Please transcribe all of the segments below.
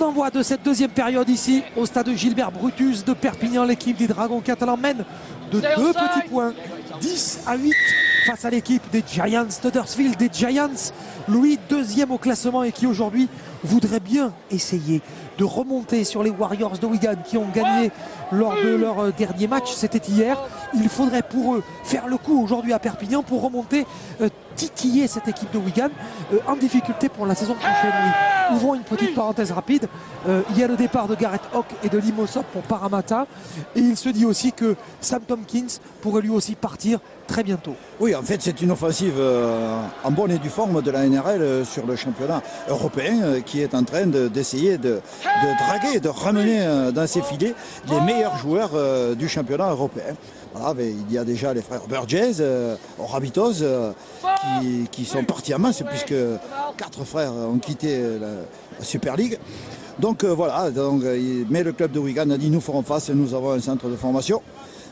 d'envoi de cette deuxième période ici au stade Gilbert Brutus de Perpignan. L'équipe des Dragons catalans mène de 2 petits points, 10-8 face à l'équipe des Giants d'Huddersfield. Des Giants, Louis, deuxième au classement et qui aujourd'hui voudrait bien essayer de remonter sur les Warriors de Wigan qui ont gagné lors de leur dernier match, c'était hier. Il faudrait pour eux faire le coup aujourd'hui à Perpignan pour remonter, titiller cette équipe de Wigan en difficulté pour la saison prochaine. Oui. Ouvrons une petite parenthèse rapide. Il y a le départ de Gareth Hock et de Limosop pour Parramatta et il se dit aussi que Sam Tomkins pourrait lui aussi partir très bientôt. Oui, en fait, c'est une offensive en bonne et due forme de la NRL sur le championnat européen qui est en train d'essayer de draguer, de ramener dans ses filets les meilleurs joueurs du championnat européen. Voilà, il y a déjà les frères Burgess, Rabitos, qui sont partis en masse puisque 4 frères ont quitté la Super League. Donc voilà, mais le club de Wigan a dit nous ferons face et nous avons un centre de formation.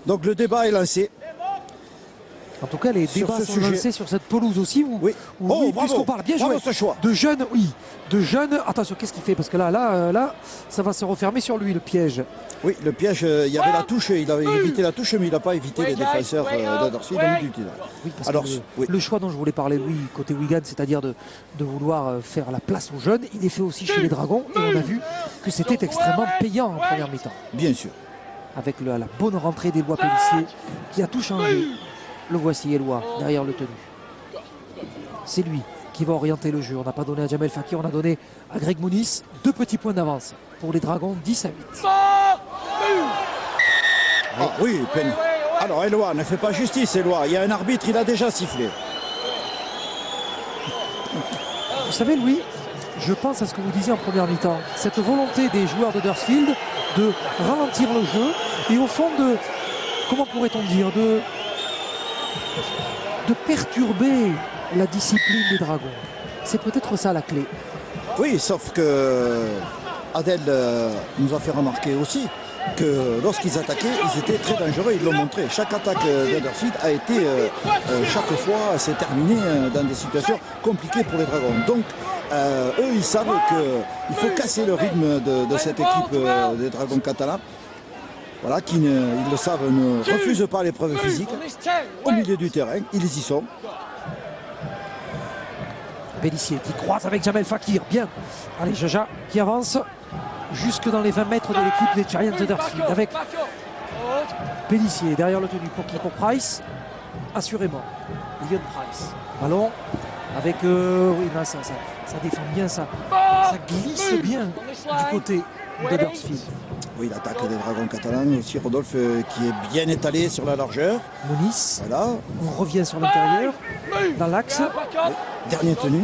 Donc le débat est lancé. En tout cas, les débats sont lancés sur cette pelouse aussi. Oui. Puisqu'on parle bien joué ce choix. de jeunes, oui, de jeunes. Attention, qu'est-ce qu'il fait? Parce que là, ça va se refermer sur lui, le piège. Oui, le piège, il y avait la touche, il avait évité la touche, mais il n'a pas évité les défenseurs d'Huddersfield. Oui, parce que le choix dont je voulais parler, Louis, côté Wigan, c'est-à-dire de vouloir faire la place aux jeunes, il est fait aussi chez les Dragons. Et on a vu que c'était extrêmement payant en première mi-temps. Bien sûr. Avec la bonne rentrée d'Éloi Pellissier, qui a tout changé. Le voici, Éloi, derrière le tenu. C'est lui qui va orienter le jeu. On n'a pas donné à Jamel Fakir, on a donné à Greg Mounis 2 petits points d'avance pour les Dragons, 10-8. Ah oui, Penny. Alors, Éloi, ne fait pas justice, Éloi. Il y a un arbitre, il a déjà sifflé. Vous savez, Louis, je pense à ce que vous disiez en première mi-temps. Cette volonté des joueurs de Huddersfield de ralentir le jeu et au fond de, comment pourrait-on dire, de perturber la discipline des Dragons. C'est peut-être ça la clé. Oui, sauf que Adel nous a fait remarquer aussi que lorsqu'ils attaquaient, ils étaient très dangereux, ils l'ont montré. Chaque attaque d'Huddersfield a été, chaque fois, s'est terminée dans des situations compliquées pour les Dragons. Donc, eux, ils savent qu'il faut casser le rythme de cette équipe des Dragons catalans. Voilà, qui, ils le savent, ne refusent pas l'épreuve physique. Au milieu du terrain, ils y sont. Pellissier qui croise avec Jamel Fakir. Bien. Allez, Jaja qui avance jusque dans les 20 mètres de l'équipe des Giants d'Huddersfield. Avec Pellissier derrière le tenu pour qui? Pour Price. Assurément. Leon Price. Ballon avec... oui, non, ça défend bien, ça glisse bien du côté d'Huddersfield. Oui, l'attaque des Dragons catalans aussi, Rodolphe qui est bien étalé sur la largeur. Mounis, voilà. On revient sur l'intérieur, dans l'axe. Oui. Dernier tenu.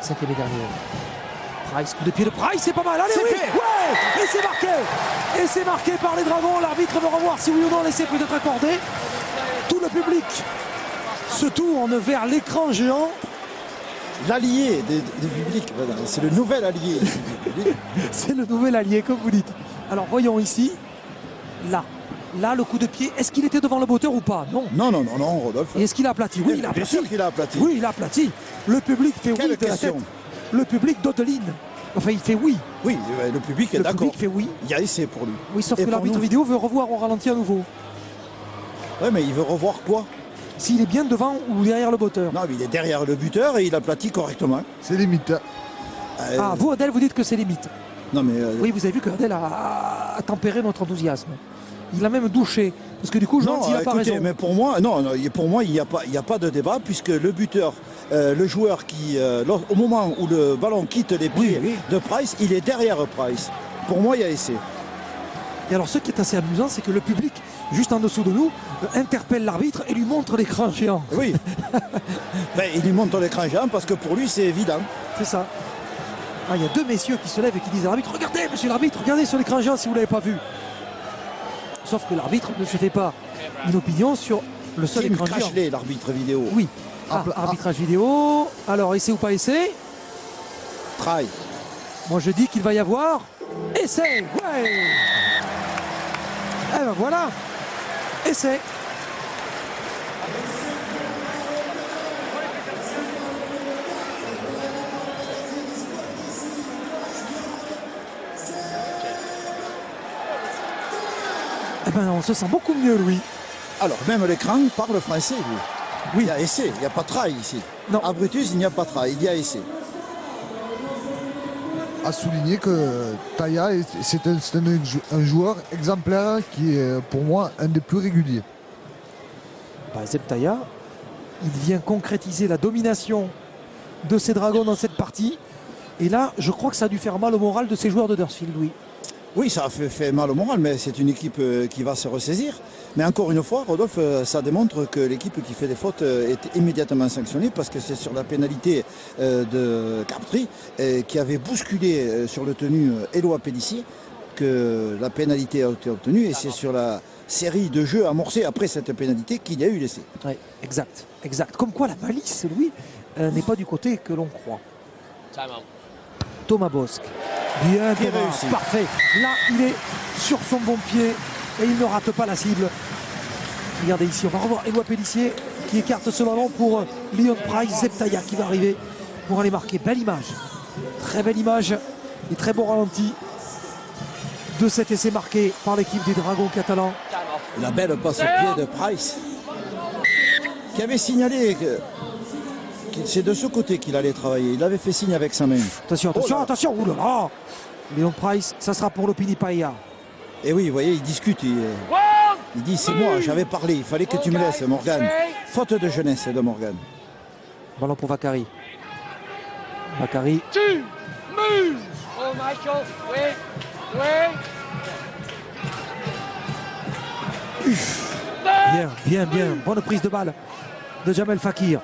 5e et dernier. Price, coup de pied de Price, c'est pas mal. Allez, oui, fait. Ouais, et c'est marqué. Et c'est marqué par les Dragons. L'arbitre va revoir si oui ou non l'essai peut être accordé. Tout le public se tourne vers l'écran géant. L'allié du public, c'est le nouvel allié du public. C'est le nouvel allié, comme vous dites. Alors voyons ici, là, le coup de pied, est-ce qu'il était devant le botteur ou pas? Non. Non, Rodolphe. Et est-ce qu'il a aplati? Oui, il a aplati. Bien sûr qu'il a aplati. Oui, il a aplati. Le public fait Quelle oui de question. la tête. Le public d'Odeline. Enfin, il fait oui. Oui, le public est d'accord. Le public fait oui. Il y a essai pour lui. Oui, sauf que l'arbitre vidéo veut revoir au ralenti à nouveau. Oui, mais il veut revoir quoi? S'il est bien devant ou derrière le botteur. Non, mais il est derrière le buteur et il aplatit correctement. C'est limite. Ah, vous, Adèle, vous dites que c'est limite. Non, mais oui, vous avez vu que Adèle a tempéré notre enthousiasme. Il a même douché. Parce que du coup, Jean, il n'a pas raison. Mais pour moi, il n'y a pas de débat puisque le buteur, le joueur qui, au moment où le ballon quitte les pieds de Price, il est derrière Price. Pour moi, il y a essai. Et alors, ce qui est assez amusant, c'est que le public, juste en dessous de nous, interpelle l'arbitre et lui montre l'écran géant. Oui. Il lui montre l'écran géant parce que pour lui, c'est évident. C'est ça. Ah, il y a 2 messieurs qui se lèvent et qui disent à l'arbitre, regardez, monsieur l'arbitre, regardez sur l'écran géant si vous ne l'avez pas vu. Sauf que l'arbitre ne se fait pas une opinion sur le seul écran géant. L'arbitre vidéo. Oui. Arbitrage vidéo. Alors, essai ou pas essai? Try. Moi, je dis qu'il va y avoir essai. Ouais. Eh ben voilà. Essai. Eh ben, on se sent beaucoup mieux, Louis. Alors, même l'écran parle français, lui. Oui. Il y a essai, il n'y a pas try ici. Non. À Brutus, il n'y a pas try, il y a essai. À souligner que Taya, c'est un joueur exemplaire qui est pour moi un des plus réguliers. Bah, Zeb Taya, il vient concrétiser la domination de ces Dragons dans cette partie. Et là, je crois que ça a dû faire mal au moral de ces joueurs de Huddersfield, Louis. Oui, ça a fait mal au moral, mais c'est une équipe qui va se ressaisir. Mais encore une fois, Rodolphe, ça démontre que l'équipe qui fait des fautes est immédiatement sanctionnée parce que c'est sur la pénalité de Carpentry qui avait bousculé sur le tenu Éloi Pellissier que la pénalité a été obtenue et c'est sur la série de jeux amorcés après cette pénalité qu'il y a eu l'essai. Oui, exact, exact. Comme quoi la malice, Louis, n'est pas du côté que l'on croit. Thomas Bosc. Bien, Bien Thomas, réussi. parfait. Là, il est sur son bon pied et il ne rate pas la cible. Regardez ici, on va revoir Éloi Pellissier qui écarte ce ballon pour Leon Price. Zeb Taya qui va arriver pour aller marquer. Belle image. Très belle image et très bon ralenti de cet essai marqué par l'équipe des Dragons catalans. La belle passe au pied de Price qui avait signalé que c'est de ce côté qu'il allait travailler. Il avait fait signe avec sa main. Attention, attention, Oh là. attention. Ouh là là. Léon Price, ça sera pour l'Opini Paella. Et oui, vous voyez, il discute. Il dit, c'est moi, j'avais parlé, il fallait que tu me laisses, Morgan. Faute de jeunesse de Morgan. Ballon pour Vakari. Vakari. Oh, Michael, wait. Bien, bien, bien. Bonne prise de balle de Jamel Fakir.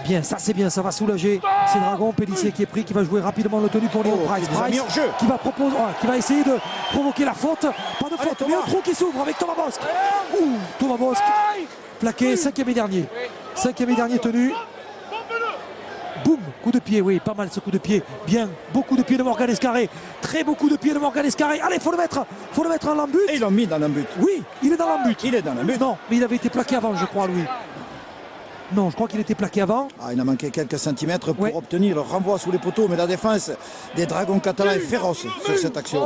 Bien, ça c'est bien, ça va soulager ces Dragons. Pellissier qui est pris, qui va jouer rapidement le tenu pour Léon Price. il les a mis hors jeu. Qui va proposer, qui va essayer de provoquer la faute. Pas de faute, Thomas. mais un trou qui s'ouvre avec Thomas Bosc. Ouh, Thomas Bosc, plaqué, cinquième et dernier. Cinquième et dernier tenu. Boum, coup de pied, oui, pas mal ce coup de pied. Bien, beaucoup de pieds de Morgan Escarré. Très beaucoup de pieds de Morgan Escarré. Allez, faut le mettre en l'embut. Et ils l'ont mis dans l'embut. Oui, il est dans l'embut. Il est dans l'embut. Non, mais il avait été plaqué avant, je crois, Louis. Non, je crois qu'il était plaqué avant. Ah, il a manqué quelques centimètres pour Ouais. obtenir le renvoi sous les poteaux, mais la défense des Dragons catalans est féroce sur cette action.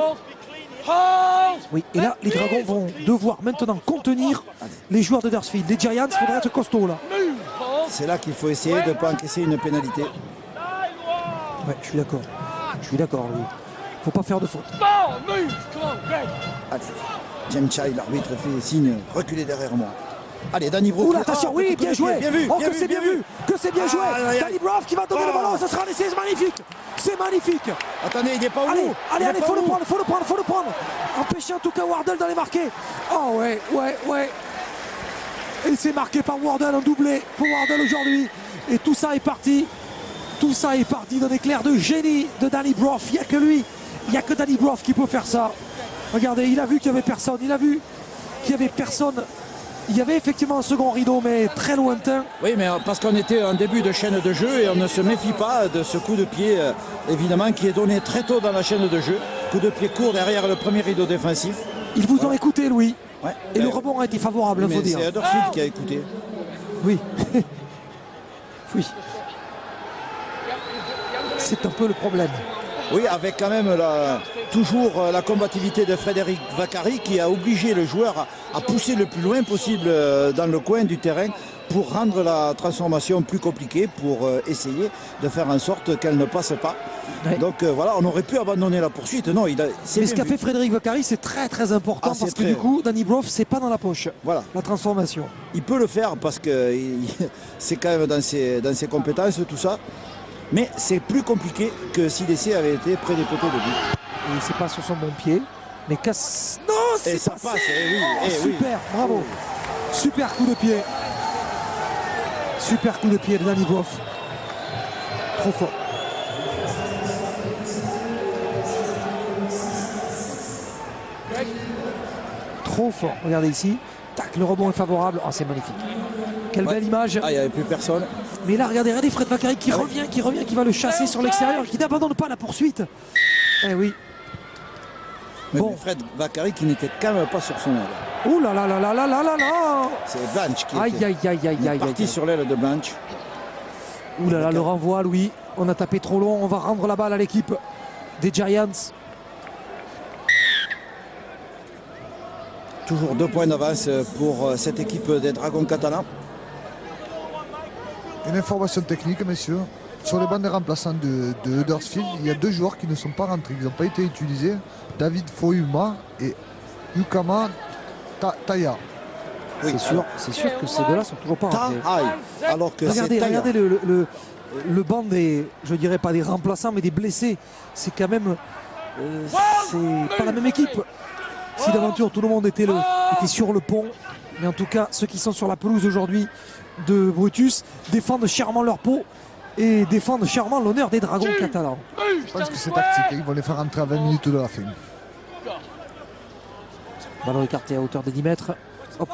Oui, et là, les Dragons vont devoir maintenant contenir les joueurs de Huddersfield. Les Giants, il faudrait être costaud là. C'est là qu'il faut essayer de ne pas encaisser une pénalité. Ouais, je suis d'accord. Je suis d'accord, Louis. Faut pas faire de faute. Allez, James Chai, l'arbitre fait signe, reculez derrière moi. Allez, Danny Brough. Oula, attention, oui, bien joué. Bien vu, Oh, bien que vu, c'est bien vu. Que c'est bien joué. Aïe, aïe, aïe. Danny Brough qui va donner le ballon. Ce sera un essai magnifique. C'est magnifique. Attendez, il n'est pas où. Allez, Il allez, est allez, pas faut le où. prendre, faut le prendre, faut le prendre. Empêcher en tout cas Wardle d'aller marquer. Oh ouais, ouais, ouais. Et c'est marqué par Wardle, un doublé pour Wardle aujourd'hui. Et tout ça est parti. Tout ça est parti d'un éclair de génie de Danny Brough. Il n'y a que lui. Il n'y a que Danny Brough qui peut faire ça. Regardez, il a vu qu'il n'y avait personne. Il a vu qu'il n'y avait personne. Il y avait effectivement un second rideau, mais très lointain. Oui, mais parce qu'on était en début de chaîne de jeu et on ne se méfie pas de ce coup de pied, évidemment, qui est donné très tôt dans la chaîne de jeu. Coup de pied court derrière le premier rideau défensif. Ils vous ont écouté, Louis. Ouais. Et Ben, le rebond a été favorable, il mais faut dire. c'est Huddersfield qui a écouté. Oui. Oui. C'est un peu le problème. Oui, avec quand même toujours la combativité de Frédéric Vakari qui a obligé le joueur à pousser le plus loin possible dans le coin du terrain pour rendre la transformation plus compliquée, pour essayer de faire en sorte qu'elle ne passe pas. Ouais. Donc voilà, on aurait pu abandonner la poursuite. Non, c'est Mais ce bien qu'a vu. fait Frédéric Vakari, c'est très très important Ah, c'est parce que très- du coup, Danny Brough, c'est pas dans la poche. Voilà. La transformation. Il peut le faire parce que c'est quand même dans ses compétences tout ça. Mais c'est plus compliqué que si l'essai avait été près des poteaux de but. Et c'est pas sur son bon pied. Mais casse. Non, Et c'est ça passé. passe, eh oui, Oh, eh oui. super, bravo. Super coup de pied. Super coup de pied de Danny Brough. Trop fort. Trop fort. Regardez ici. Tac, le rebond est favorable. Oh, c'est magnifique. Quelle Ouais. belle image. Ah, il n'y avait plus personne. Mais là, regardez Fred Vakari qui revient, qui va le chasser sur l'extérieur, qui n'abandonne pas la poursuite. Eh oui. Mais Bon. Fred Vakari qui n'était quand même pas sur son aile. Ouh là là là là là là là là. C'est Blanche qui Aïe était aïe aïe aïe aïe parti aïe. sur l'aile de Blanche. Ouh là là, le renvoi, Louis. On a tapé trop long. On va rendre la balle à l'équipe des Giants. toujours 2 points d'avance pour cette équipe des Dragons catalans. Une information technique, messieurs. Sur les bancs des remplaçants de Huddersfield, il y a 2 joueurs qui ne sont pas rentrés, ils n'ont pas été utilisés. David Foyuma et Yukama Taya. Oui, c'est sûr que ces deux-là sont toujours pas rentrés. Alors que Regardez le banc des, je dirais pas des remplaçants, mais des blessés. C'est quand même, c'est pas la même équipe. Si d'aventure tout le monde était sur le pont, mais en tout cas ceux qui sont sur la pelouse aujourd'hui de Brutus défendent chèrement leur peau et défendent chèrement l'honneur des Dragons catalans. Je pense que c'est tactique, ils vont les faire rentrer à 20 minutes de la fin. Ballon écarté à hauteur de 10 mètres. Hop,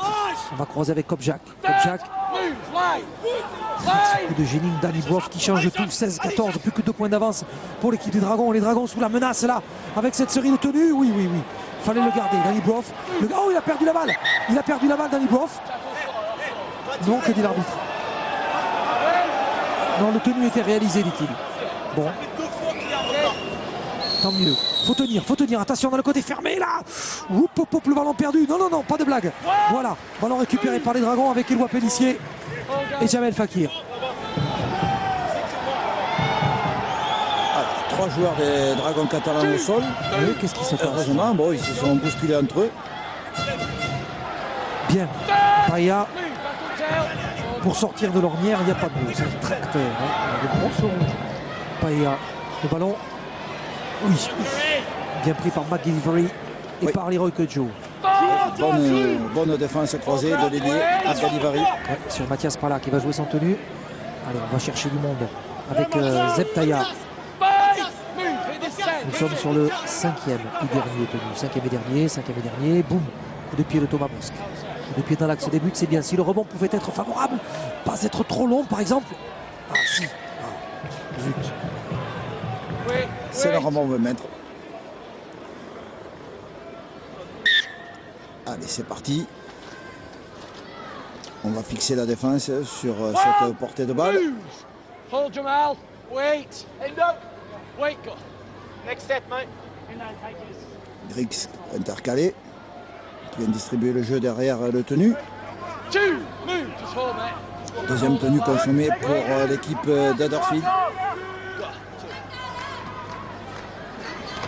on va croiser avec Kopjak. Kopjak. Ce coup de génie, Danny Brough qui change tout. 16-14, plus que 2 points d'avance pour l'équipe des Dragons. Les Dragons sous la menace là, avec cette série de tenues. Oui. Fallait le garder. Danny Brough. Oh, il a perdu la balle. Il a perdu la balle, Danny Brough. Non, que dit l'arbitre. Non, le tenu était réalisé, dit-il. Bon. Tant mieux. Faut tenir. Attention dans le côté fermé là. Oup, le ballon perdu. Non, pas de blague. Voilà. Ballon récupéré par les Dragons avec Éloi Pellissier et Jamel Fakir. Alors, 3 joueurs des Dragons catalans au sol. Oui, qu'est-ce qui se passe? Heureusement, bon, ils se sont bousculés entre eux. Bien. Paya. Pour sortir de l'ornière, il n'y a pas de mieux. C'est un tracteur. Le morceau rouge. Paya. Le ballon. Oui. Bien pris par McGilvery et par Leroy Kodjo. Bonne défense croisée de l'ailier McGilvery. Ouais, sur Mathias Pala qui va jouer sans tenue. Allez, on va chercher du monde avec Zeb Taya. Nous sommes sur le 5e et dernier tenu. 5e et dernier. Boum. Coup de pied de Thomas Bosque. Coup de pied dans l'axe des buts, c'est bien. Si le rebond pouvait être favorable, pas être trop long par exemple. Ah si. Ah, zut. C'est le rebond qu'on veut mettre. Allez, c'est parti. On va fixer la défense sur cette portée de balle. Hold Jamal. Wait. Wait, go. Next set, mate. Griggs intercalé. Qui vient distribuer le jeu derrière le tenu. Deuxième tenue consommée pour l'équipe d'Huddersfield.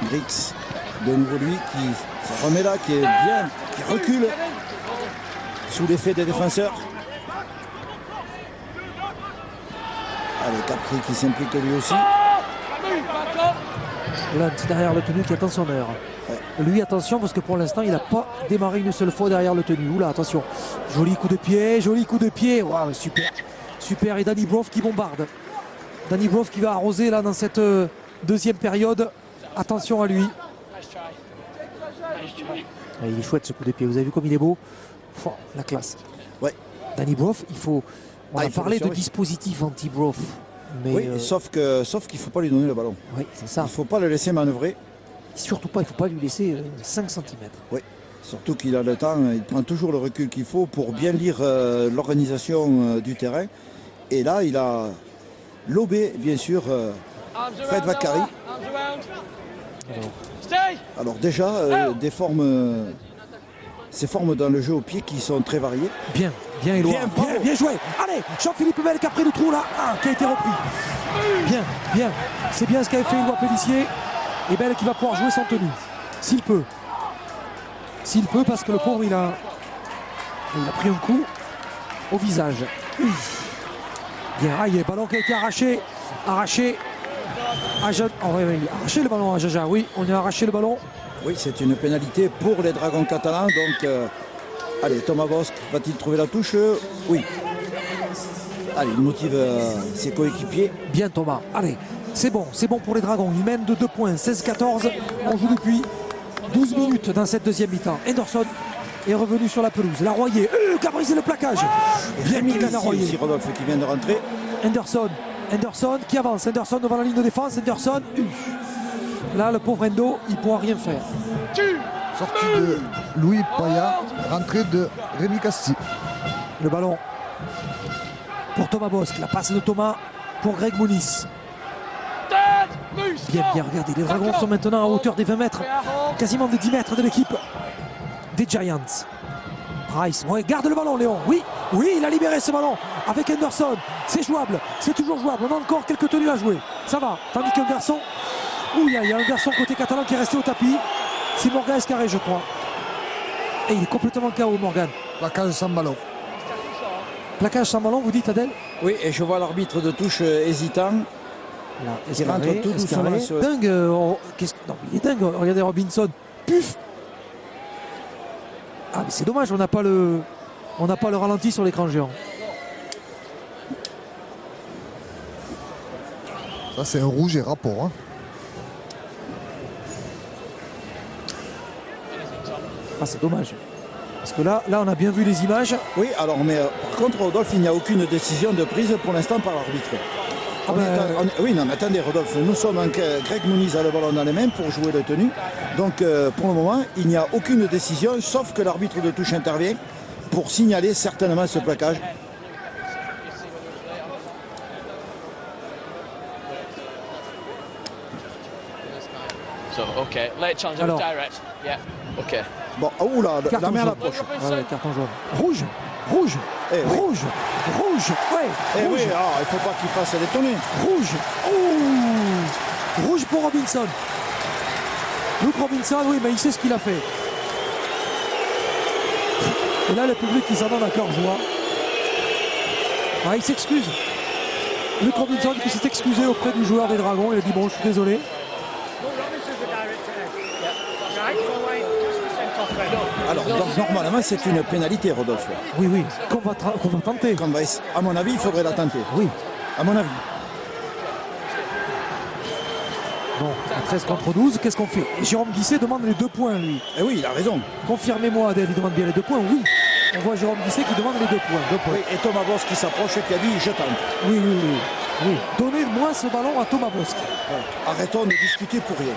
Griggs, de nouveau lui qui se remet là, qui est bien, qui recule sous l'effet des défenseurs. Allez, Capri qui s'implique lui aussi. Lunt derrière le tenu qui attend son heure. Ouais. Lui, attention, parce que pour l'instant, il n'a pas démarré une seule fois derrière le tenu. Oula, attention. Joli coup de pied. Waouh, super. Et Danny Brough qui bombarde. Danny Brough qui va arroser là dans cette deuxième période. Attention à lui. Ouais, il est chouette ce coup de pied. Vous avez vu comme il est beau. La classe. Ouais. Danny Brough, on a parlé de dispositif anti-Brough. Mais oui, sauf qu'il ne faut pas lui donner le ballon. Oui, c'est ça. Il ne faut pas le laisser manœuvrer. Surtout pas, il ne faut pas lui laisser 5 cm. Oui, surtout qu'il a le temps, il prend toujours le recul qu'il faut pour bien lire l'organisation du terrain. Et là, il a lobé, bien sûr, Fred Vakari. Alors déjà, ces formes dans le jeu au pied qui sont très variées. Bien joué. Allez, Jean-Philippe Bell qui a pris le trou là, qui a été repris. Bien. C'est bien ce qu'avait fait Éloi Pellissier. Et Bell qui va pouvoir jouer sans tenue. S'il peut, parce que le pauvre, il a pris un coup au visage. Bien, il y a le ballon qui a été arraché le ballon à Jaja. Oui, on a arraché le ballon. Oui, c'est une pénalité pour les Dragons catalans. Donc, allez, Thomas Bosque va-t-il trouver la touche? Oui. Allez, il motive ses coéquipiers. Bien Thomas, allez, c'est bon pour les Dragons. Ils mènent de 2 points, 16-14. On joue depuis 12 minutes dans cette deuxième mi-temps. Henderson est revenu sur la pelouse. Larroyer, qui a brisé le plaquage. Bien mis Larroyer. Rodolphe qui vient de rentrer. Henderson qui avance. Henderson devant la ligne de défense. Henderson. Là, le pauvre Endo, il ne pourra rien faire. Sortie de Louis Paya, rentrée de Rémi Casti. Le ballon pour Thomas Bosque. La passe de Thomas pour Greg Moniz. Bien, regardez. Les Dragons sont maintenant à hauteur des 20 mètres, quasiment des 10 mètres de l'équipe des Giants. Rice, ouais, garde le ballon Léon, oui, oui, il a libéré ce ballon avec Henderson, c'est jouable, c'est toujours jouable, on a encore quelques tenues à jouer, ça va, tandis qu'un garçon, il y a un garçon côté catalan qui est resté au tapis, c'est Morgan Escarré je crois, et il est complètement KO Morgan. Plaquage sans ballon. Plaquage sans ballon, vous dites Adèle? Oui, et je vois l'arbitre de touche hésitant. Là, Qui rentre tout doucement sur- dingue, non, il est dingue, regardez Robinson, puf. Ah mais c'est dommage, on n'a pas le ralenti sur l'écran géant. Ça, c'est un rouge et rapport. Hein. Ah c'est dommage. Parce que là on a bien vu les images. Oui, alors, mais par contre, Rodolphe, il n'y a aucune décision de prise pour l'instant par l'arbitre. Ah ben, Oui, non, mais attendez, Rodolphe, nous sommes en Greg Muniz a le ballon dans les mains pour jouer le tenue. Donc, pour le moment, il n'y a aucune décision, sauf que l'arbitre de touche intervient pour signaler certainement ce plaquage. So, okay, late challenge Alors. direct. Yeah, okay. Bon, oula, la Carton main à jaune. l'approche. Ah ouais, carton jaune. Rouge, rouge, Eh oui. rouge, rouge, ouais, Eh rouge, oui, il ne faut pas qu'il fasse l'étonner. rouge, ouh, rouge pour Robinson. Luke Robinson, oui, mais il sait ce qu'il a fait. Et là, le public, il s'en donne à cœur joie. Ah, il s'excuse. Luke Robinson qui s'est excusé auprès du joueur des Dragons. Il a dit bon, je suis désolé. Alors, donc, normalement, c'est une pénalité, Rodolphe. Oui, oui, qu'on va tenter. À mon avis, il faudrait la tenter. Oui. À mon avis. Bon, à 13 contre 12, qu'est-ce qu'on fait? Jérôme Guisset demande les 2 points, lui. Eh oui, il a raison. Confirmez-moi, Adèle, il demande bien les 2 points. Oui. On voit Jérôme Guisset qui demande les 2 points. 2 points. Oui, et Thomas Boss qui s'approche et qui a dit je tente. Oui, oui, oui. Oui. Donnez-moi ce ballon à Thomas Bosque. Arrêtons de discuter pour rien.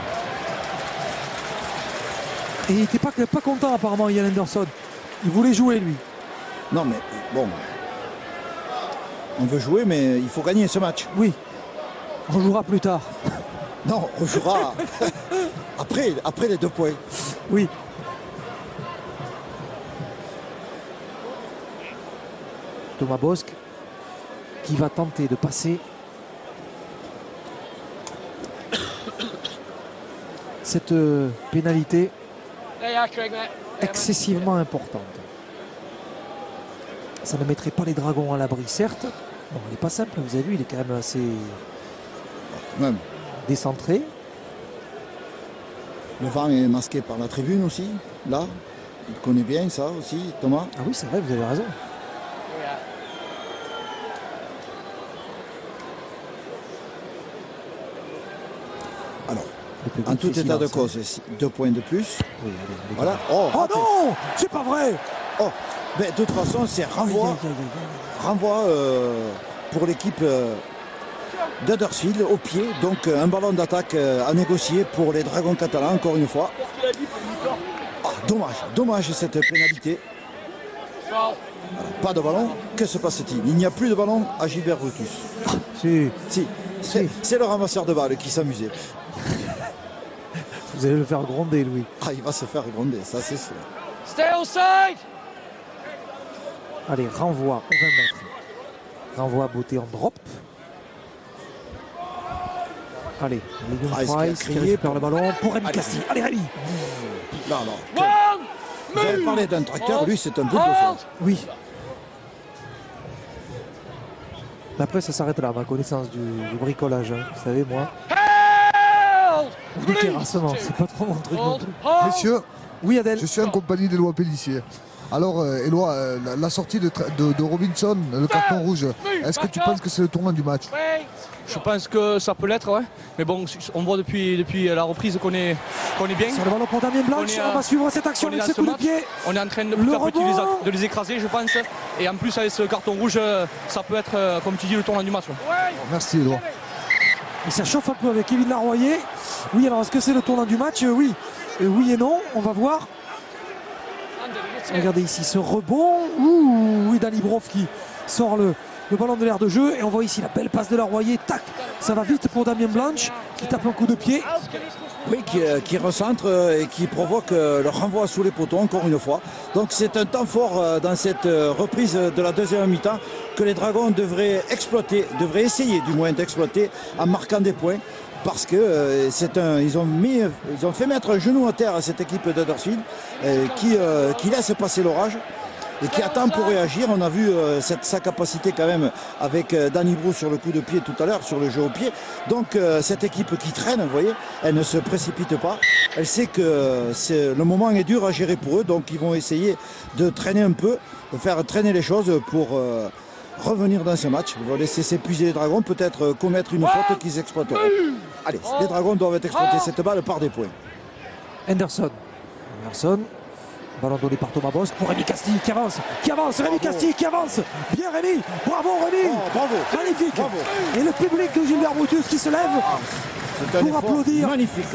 Et il n'était pas content apparemment, Ian Henderson. Il voulait jouer, lui. Non, mais bon. On veut jouer, mais il faut gagner ce match. Oui. On jouera plus tard. Non, on jouera après les 2 points. Oui. Thomas Bosque qui va tenter de passer cette pénalité There you are, Craig, mate. excessivement importante. Ça ne mettrait pas les Dragons à l'abri, certes. Bon, il n'est pas simple, vous avez vu, il est quand même assez Même. décentré. Le vent est masqué par la tribune aussi, là. Il connaît bien ça aussi, Thomas. Ah oui, c'est vrai, vous avez raison. Alors, Le public en tout fait état de silence. cause, 2 points de plus. Oui, allez, Voilà. gars. Oh, Oh raté. non, c'est pas vrai. Oh, mais de toute façon, c'est renvoi, Aïe, aïe, aïe, aïe. renvoi pour l'équipe d'Huddersfield au pied. Donc un ballon d'attaque à négocier pour les Dragons catalans, encore une fois. Ah, dommage cette pénalité. Foul. Pas de ballon, que se passe-t-il? Il n'y a plus de ballon à Gilbert Brutus. Si, C'est le ramasseur de balles qui s'amusait. vous allez le faire gronder, Louis. Ah, il va se faire gronder, ça c'est sûr. Stay outside. Allez, renvoi au 20 mètres. Renvoi à beauté en drop. Allez, William Price qui a Price qui crié récupère le ballon pour Rémi Allez. Castille. Allez, Rémi. Non. One. Vous avez parlé d'un tracteur, lui c'est un bulldozer. Hold. Oui. Après, ça s'arrête là, ma connaissance du bricolage. Hein. Vous savez, moi, Held. ou du terrassement, c'est pas trop mon truc non Hold. plus. Hold. Messieurs, Oui, Adèle. je suis en compagnie d'Éloi Pellissier. Alors, Éloi, la sortie de Robinson, le carton rouge, est-ce que tu penses que c'est le tournant du match? Wait. Je pense que ça peut l'être, ouais. Mais bon, on voit depuis la reprise qu'on est bien. Sur le ballon pour Damien Blanche, On est, on va suivre cette action on est avec dans ses ce coups de match. pied. On est en train de Le petit à petit rebond. de les écraser, je pense. Et en plus, avec ce carton rouge, ça peut être, comme tu dis, le tournant du match. Ouais. Wait. Merci, Éloi. Et ça chauffe un peu avec Kevin Larroyer. Oui, alors est-ce que c'est le tournant du match? Oui. Oui et non, on va voir. Regardez ici ce rebond. Ouh, oui, Danibrov qui sort le ballon de l'air de jeu. Et on voit ici la belle passe de Larroyer. Tac, ça va vite pour Damien Blanche qui tape un coup de pied. Oui, qui recentre et qui provoque le renvoi sous les poteaux encore une fois. Donc c'est un temps fort dans cette reprise de la deuxième mi-temps que les Dragons devraient exploiter, devraient essayer du moins d'exploiter en marquant des points. Parce que ils ont fait mettre un genou à terre à cette équipe d'Huddersfield qui laisse passer l'orage et qui attend pour réagir. On a vu sa capacité quand même avec Danny Brou sur le coup de pied tout à l'heure, sur le jeu au pied. Donc cette équipe qui traîne, vous voyez, elle ne se précipite pas. Elle sait que le moment est dur à gérer pour eux, donc ils vont essayer de traîner un peu, de faire traîner les choses pour revenir dans ce match. Ils vont laisser s'épuiser les Dragons, peut-être commettre une faute qu'ils exploiteront. Allez, les Dragons doivent exploiter cette balle par des points. Anderson. Ballon donné par Thomas Bosque pour Rémi Castille qui avance. Rémi Castille qui avance. Bien Rémi, bravo Rémi. Bravo. Magnifique. Bravo. Et le public de Gilbert Brutus qui se lève pour applaudir magnifique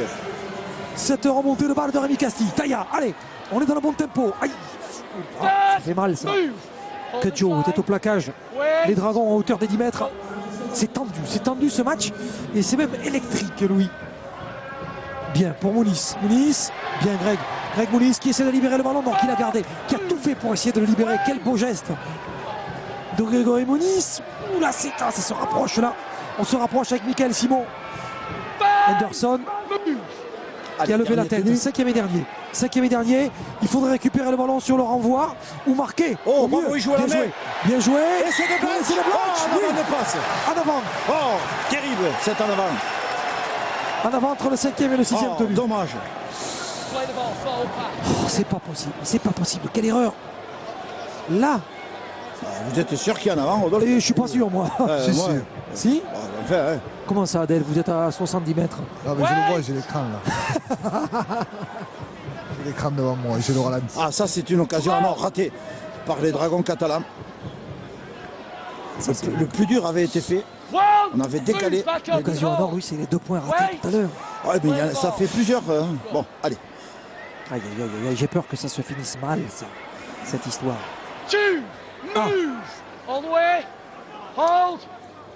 cette remontée de balle de Rémi Castille. Taïa, allez, on est dans le bon tempo. Aïe. Ça fait mal ça. Que Joe était au plaquage. Les Dragons en hauteur des 10 mètres. C'est tendu ce match. Et c'est même électrique, Louis. Bien pour Mounis. Bien Greg Mounis qui essaie de libérer le ballon. Donc il a gardé. Qui a tout fait pour essayer de le libérer. Quel beau geste de Grégory Mounis. Oula, ça se rapproche là. On se rapproche avec Michael Simon. Anderson qui a levé la tête. Cinquième et dernier. Il faudrait récupérer le ballon sur le renvoi ou marquer. Oh, bravo, il joue à la main. Bien joué. Et c'est de passe. Oui. En avant. Oh, terrible, c'est en avant. En avant entre le 5e et le 6e tenu. Dommage. Oh, c'est pas possible. Quelle erreur. Là. Vous êtes sûr qu'il y en a en avant, Rodolphe? Je suis pas sûr, moi. Si enfin, hein. Comment ça, Adèle? Vous êtes à 70 mètres. Ah, mais je le vois, j'ai l'écran là. J'ai l'écran devant moi, j'ai le ralenti. Ah, ça, c'est une occasion ratée par les Dragons catalans. Le plus dur avait été fait. On avait décalé. L'occasion en or, oui, c'est les 2 points ratés tout à l'heure. Ouais, mais ça fait plusieurs. Bon, allez. Aïe, j'ai peur que ça se finisse mal, cette histoire.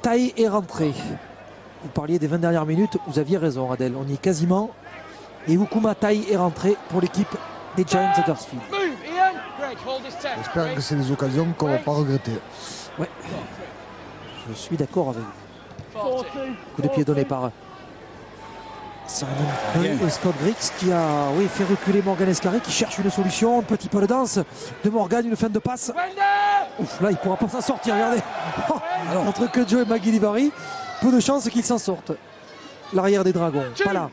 Taille est rentré. Vous parliez des 20 dernières minutes, vous aviez raison, Adèle. On y est quasiment. Et Ukuma Taille est rentré pour l'équipe des Giants d'Huddersfield. J'espère que c'est des occasions qu'on ne va pas regretter. Ouais. Je suis d'accord avec vous. Coup de pied donné par Simon et Scott Griggs qui a fait reculer Morgan Escarré qui cherche une solution. Un petit peu de danse de Morgan, une fin de passe. Ouf, là il ne pourra pas s'en sortir, regardez. Entre que Joe et McGillivray, peu de chances qu'il s'en sorte. L'arrière des Dragons, pas là.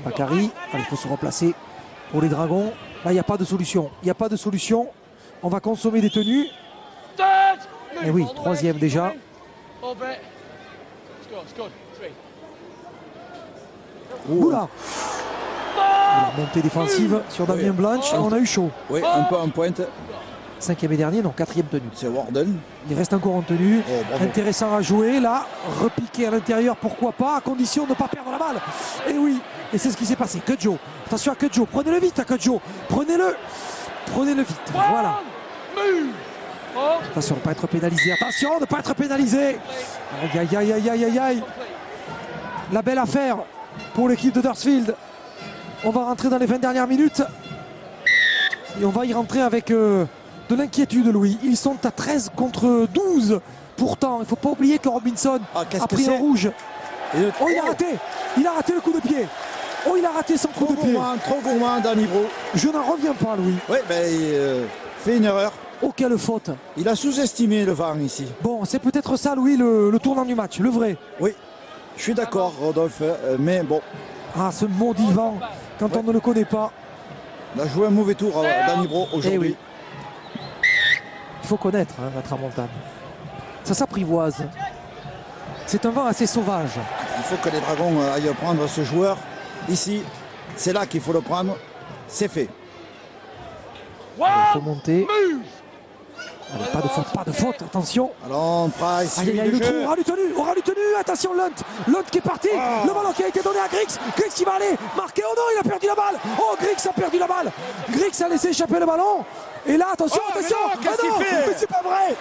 Bakary, il faut se replacer pour les Dragons. Là il n'y a pas de solution. On va consommer des tenues. Et oui, 3e déjà. Oula. La montée défensive sur Damien Blanche. On a eu chaud. Oui, un peu en pointe. 5e et dernier, non, 4e tenue. C'est Warden. Il reste encore en tenue. Oh, intéressant à jouer. Là, repiquer à l'intérieur, pourquoi pas, à condition de ne pas perdre la balle. Et oui, et c'est ce qui s'est passé. Kudjo. Attention à Kudjo. Prenez-le vite à Kudjo. Prenez-le vite. Voilà. Attention de ne pas être pénalisé. Attention de ne pas être pénalisé. Aïe. La belle affaire pour l'équipe de Huddersfield. On va rentrer dans les 20 dernières minutes. Et on va y rentrer avec de l'inquiétude, Louis. Ils sont à 13 contre 12. Pourtant, il ne faut pas oublier que Robinson a pris un rouge. Oh, il a raté. Il a raté le coup de pied. Oh, il a raté son coup de pied. Trop gourmand, Danny Brou. Je n'en reviens pas, Louis. Oui, il fait une erreur. Oh, quelle faute. Il a sous-estimé le vent ici. Bon, c'est peut-être ça, Louis, le tournant du match, le vrai. Oui, je suis d'accord, Rodolphe, mais bon. Ah, ce maudit vent, quand on ne le connaît pas. Il a joué un mauvais tour à Danny Brou aujourd'hui. Eh oui. Il faut connaître la tramontane. Ça s'apprivoise. C'est un vent assez sauvage. Il faut que les Dragons aillent prendre ce joueur ici. C'est là qu'il faut le prendre. C'est fait. Il faut monter. Allez, pas de faute, attention. Alors, Price, le trou, aura du tenu, attention Lunt qui est parti, le ballon qui a été donné à Griggs qui va aller marquer, oh non, il a perdu la balle, oh Griggs a perdu la balle, Griggs a laissé échapper le ballon, et là, attention, qu'est-ce qu'il fait? Mais c'est pas vrai,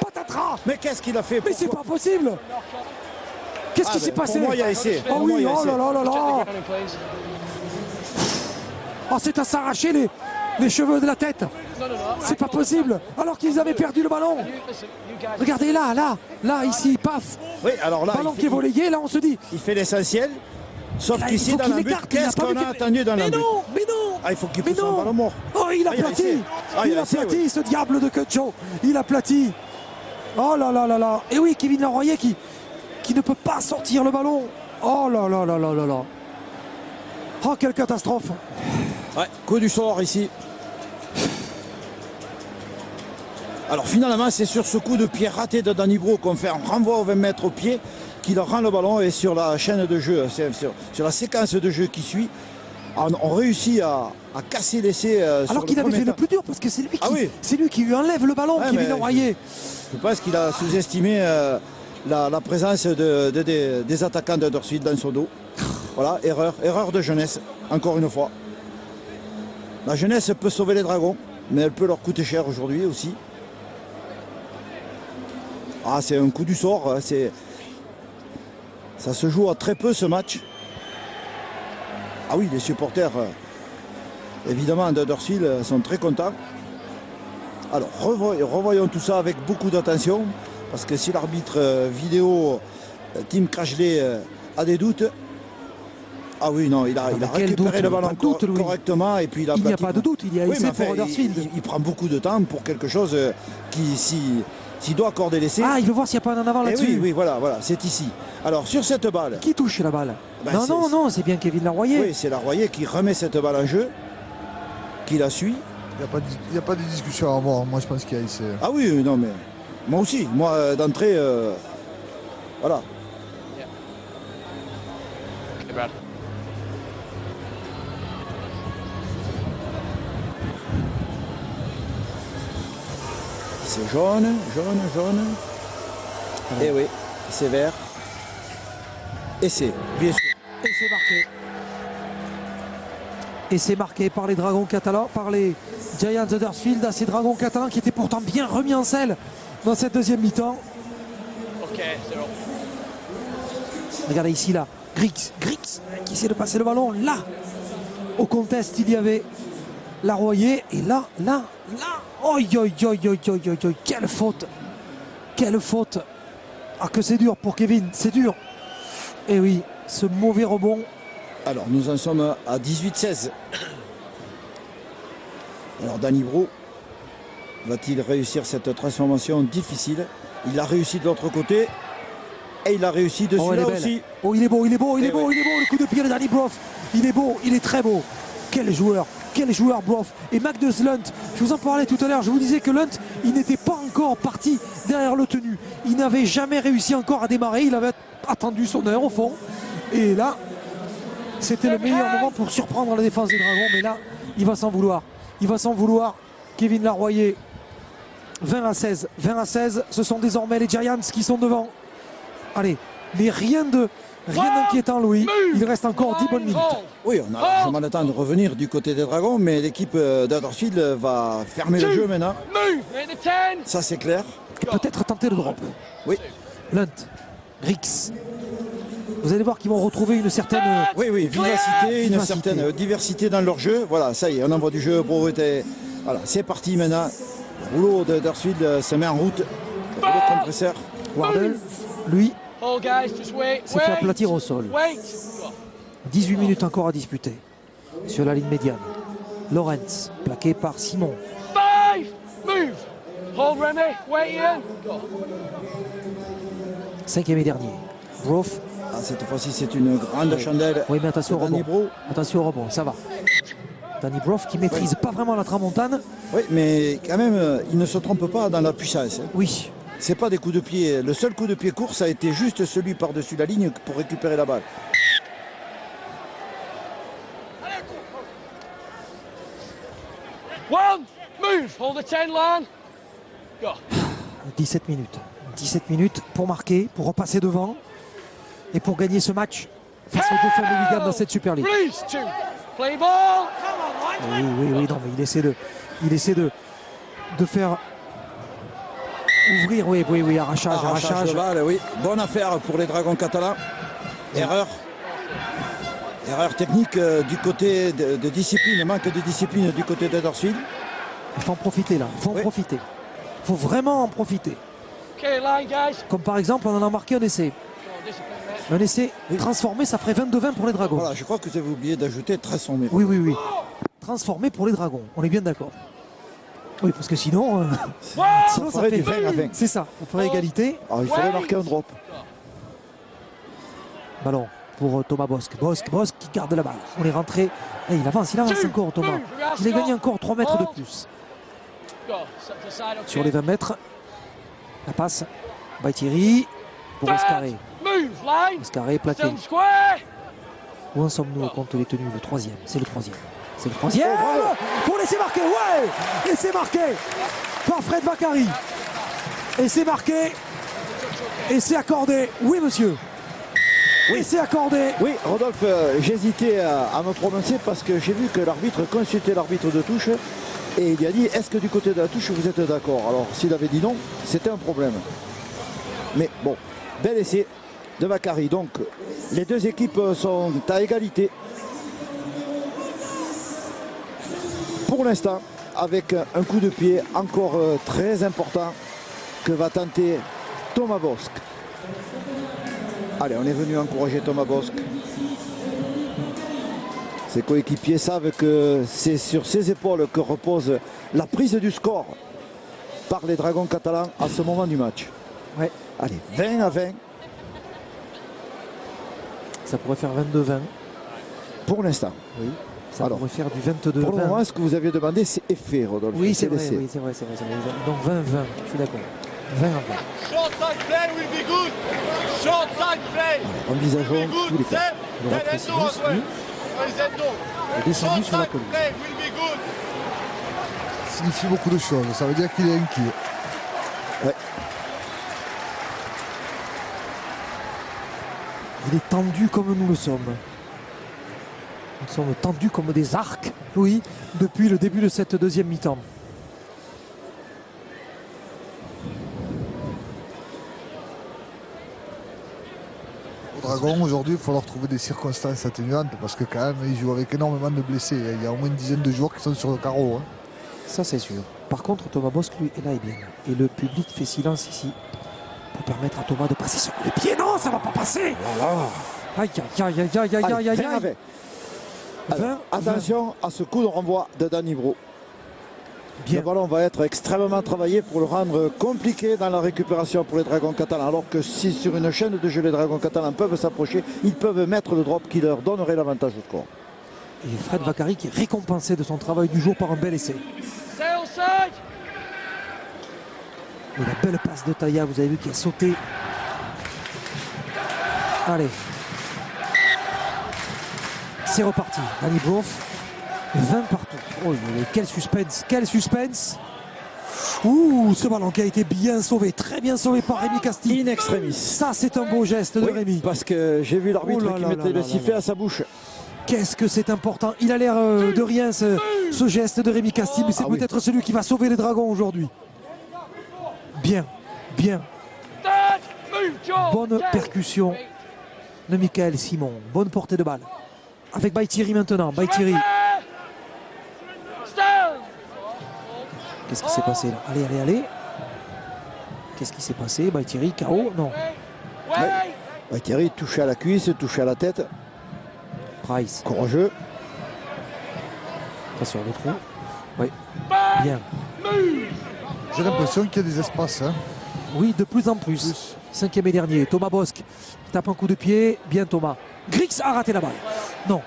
patatras. Mais qu'est-ce qu'il a fait? Mais c'est pas possible. Qu'est-ce qui s'est passé? Pour moi, il y a essai. Oh Pour moi, oui, il y a oh essai. là là là là. Check the cannon, please. Oh, c'est à s'arracher les cheveux de la tête. No, no, no. C'est pas possible. Alors qu'ils avaient perdu le ballon. You, listen, you guys. Regardez là, ici, paf. Oui, alors là, Ballon qui est volayé, là on se dit. il fait l'essentiel. Sauf Là, il qu'ici, faut dans qu'il la but, écarte, il a qu'est-ce pas qu'on vu a qu'il- attendu dans la Mais but? non, mais non. Ah, il faut qu'il Mais pousse son non. ballon mort. Oh, il a Ah, il a aplati. essayé. Ah, il Il a a essayé, aplati, ce diable de Kutcho. Il a aplati. Oh là là là là. Et oui, Kevin Laroyer qui ne peut pas sortir le ballon. Oh là là là là là là. Oh, quelle catastrophe. Ouais, coup du sort ici. Alors finalement, c'est sur ce coup de pied raté de Danny Bro qu'on fait un renvoi au 20 mètres au pied qui leur rend le ballon, et sur la chaîne de jeu, sur la séquence de jeu qui suit, on réussit à casser l'essai. Alors qu'il avait fait le plus dur parce que c'est lui qui, Ah oui. c'est lui qui lui enlève le ballon, Ouais, Kevin mais Laroyer. Je pense qu'il a sous-estimé la présence des attaquants de Huddersfield dans son dos. Voilà, erreur de jeunesse, encore une fois. La jeunesse peut sauver les Dragons, mais elle peut leur coûter cher aujourd'hui aussi. Ah, c'est un coup du sort, ça se joue à très peu ce match. Ah oui, les supporters, évidemment, d'Huddersfield sont très contents. Alors, revoyons tout ça avec beaucoup d'attention, parce que si l'arbitre vidéo, Tim Crashley, a des doutes, ah oui, non, il a mais quel récupéré doute, le ballon pas de doute, Louis. correctement, et puis il a Il n'y a aplati. pas de doute, il y a Oui, essai mais pour enfin, Huddersfield. il prend beaucoup de temps pour quelque chose qui, s'il doit accorder l'essai. Ah, il veut voir s'il n'y a pas un en avant Eh là-dessus. oui, voilà, c'est ici. Alors, sur cette balle, Qui touche la balle? Ben, Non, non, c'est bien Kevin Laroyer. oui, c'est Laroyer qui remet cette balle en jeu, qui la suit. Il n'y a pas de discussion à avoir. Moi, je pense qu'il y a essai. Ah oui, non, mais moi aussi, d'entrée, voilà. Okay, Brad. C'est jaune. Et oui, c'est vert. Et c'est, bien sûr. Et c'est marqué. Et c'est marqué par les Dragons catalans, par les Giants d'Huddersfield, à ces Dragons catalans qui étaient pourtant bien remis en selle dans cette deuxième mi-temps. Okay, 0. Regardez ici là, Griggs qui essaie de passer le ballon là. Au contest, il y avait Laroyer et là. Oi, quelle faute. Ah, que c'est dur pour Kevin, c'est dur. Et oui, ce mauvais rebond. Alors, nous en sommes à 18-16. Alors, Danny Bro va-t-il réussir cette transformation difficile? Il l'a réussi de l'autre côté. Et il a réussi de Oh, elle est celui-là belle. aussi. Oh, il est beau, Eh oui. le coup de pied de Danny Brough. Il est beau, il est très beau. Quel joueur Brough. Et Magnus Lunt, je vous en parlais tout à l'heure, je vous disais que Lunt, il n'était pas encore parti derrière le tenu. Il n'avait jamais réussi encore à démarrer, il avait attendu son heure au fond. Et là, c'était le meilleur moment pour surprendre la défense des Dragons, mais là, il va s'en vouloir. Kevin Laroyer, 20-16, ce sont désormais les Giants qui sont devant. Allez, mais rien d'inquiétant, Louis. Il reste encore 10 bonnes minutes. Oui, on a largement le temps de revenir du côté des Dragons, mais l'équipe d'Huddersfield va fermer le jeu maintenant. Move! Hit the 10! Ça, c'est clair. Et peut-être tenter le drop. Oui, Lunt, Griggs. Vous allez voir qu'ils vont retrouver une certaine. oui, vivacité, une Vivacité. certaine diversité dans leur jeu. Voilà, ça y est, on envoie du jeu. Voilà, c'est parti maintenant. Le rouleau d'Huddersfield se met en route. Le compresseur. Wardle, lui, Hold, guys, just wait. s'est fait aplatir au sol. Wait! 18 minutes encore à disputer. Sur la ligne médiane. Lawrence, plaqué par Simon. 5! Move! Hold, Remy. Wait, Ian. Go. 5e et dernier. Brough. Ah, cette fois-ci, c'est une grande chandelle. Oui, mais attention au Danny rebond. Bro. Attention au rebond, ça va. Danny Brough qui maîtrise pas vraiment la tramontane. Oui, mais quand même, il ne se trompe pas dans la puissance. Oui. C'est pas des coups de pied. Le seul coup de pied court, ça a été juste celui par-dessus la ligne pour récupérer la balle. One! Move! Hold the 10, Lan. Go. 17 minutes. 17 minutes pour marquer, pour repasser devant et pour gagner ce match face aux deux femmes de Wigan dans cette Super League. Please, 2. Play ball! Oui, non, mais il essaie de faire Ouvrir, oui, arrachage. De balle, oui. Bonne affaire pour les Dragons catalans. Erreur technique du côté de discipline, manque de discipline du côté d'Huddersfield. Il faut en profiter là, il faut en profiter. Il faut vraiment en profiter. Okay, line, guys. Comme par exemple, on en a marqué un essai. Un essai transformé, ça ferait 22-20 pour les Dragons. Voilà, je crois que vous avez oublié d'ajouter transformé. Oui. Transformé pour les Dragons, on est bien d'accord. Oui, parce que sinon, sinon ça ferait fait du 20 à 20. C'est ça, on ferait égalité. Alors, il faudrait marquer un drop. Ballon pour Thomas Bosc. Bosc qui garde la balle. On est rentré. Et il avance encore Thomas. Il a gagné encore 3 mètres de plus. Sur les 20 mètres. La passe. Baïtiri pour Escarré. Escarré plaqué. Où en sommes-nous au compte des tenues? Le troisième. C'est le troisième. Pour laisser marquer. Ouais. Et c'est marqué par Fred Vakari. Et c'est marqué. Et c'est accordé. Oui, monsieur. Oui, c'est accordé. Oui, Rodolphe, j'hésitais à me prononcer parce que j'ai vu que l'arbitre consultait l'arbitre de touche et il a dit est-ce que du côté de la touche vous êtes d'accord? Alors s'il avait dit non, c'était un problème. Mais bon, bel essai de Vakari. Donc les deux équipes sont à égalité. Pour l'instant, avec un coup de pied encore très important que va tenter Thomas Bosc. Allez, on est venu encourager Thomas Bosc. Ses coéquipiers savent que c'est sur ses épaules que repose la prise du score par les Dragons catalans à ce moment du match. Ouais. Allez, 20-20. Ça pourrait faire 22-20. Pour l'instant. Oui. Ça pourrait faire du 22-20. Pour le moment, ce que vous aviez demandé, c'est effet, Rodolphe. Oui, c'est vrai, c'est vrai. Donc 20-20, je suis d'accord. 20-20. Short side play will be good. Short side play. Envisageons tous les cas. Le Raprécius, lui, est descendu sur la pelouse. Ça signifie beaucoup de choses. Ça veut dire qu'il est inquiet. Ouais. Il est tendu comme nous le sommes. Nous sommes tendus comme des arcs, oui, depuis le début de cette deuxième mi-temps. Aux Dragons, aujourd'hui, il faut leur trouver des circonstances atténuantes parce que quand même, ils jouent avec énormément de blessés. Il y a au moins une dizaine de joueurs qui sont sur le carreau. Hein. Ça, c'est sûr. Par contre, Thomas Bosc, lui, est là et bien. Et le public fait silence ici pour permettre à Thomas de passer sur les pieds. Non, ça ne va pas passer. Aïe. Alors, attention à ce coup de renvoi de Danny Bro. Le ballon va être extrêmement travaillé pour le rendre compliqué dans la récupération pour les Dragons catalans. Alors que si sur une chaîne de jeu les Dragons catalans peuvent s'approcher, ils peuvent mettre le drop qui leur donnerait l'avantage au score. Et Fred Vakari qui est récompensé de son travail du jour par un bel essai. Et la belle passe de Taya, vous avez vu qu'il a sauté. Allez. C'est reparti. Danny Broff. 20 partout. Oh, quel suspense. Ouh, ce ballon qui a été bien sauvé, très bien sauvé par Rémi Castille. In extremis. Ça, c'est un beau geste de Rémi. Parce que j'ai vu l'arbitre qui mettait le sifflet à sa bouche. Qu'est-ce que c'est important. Il a l'air de rien, ce geste de Rémi Castille, mais c'est peut-être celui qui va sauver les Dragons aujourd'hui. Bien. Bonne percussion de Michael Simon. Bonne portée de balle. Avec Baïtiri maintenant. Baïtiri. Qu'est-ce qui s'est passé là? Allez. Qu'est-ce qui s'est passé? Baïtiri, KO? Non. Baïtiri touché à la cuisse, touché à la tête. Price. Courageux. Attention, le trou. Oui. Bien. J'ai l'impression qu'il y a des espaces. Hein. Oui, de plus en plus. Cinquième et dernier. Thomas Bosc qui tape un coup de pied. Bien Thomas. Grix a raté la balle. Non.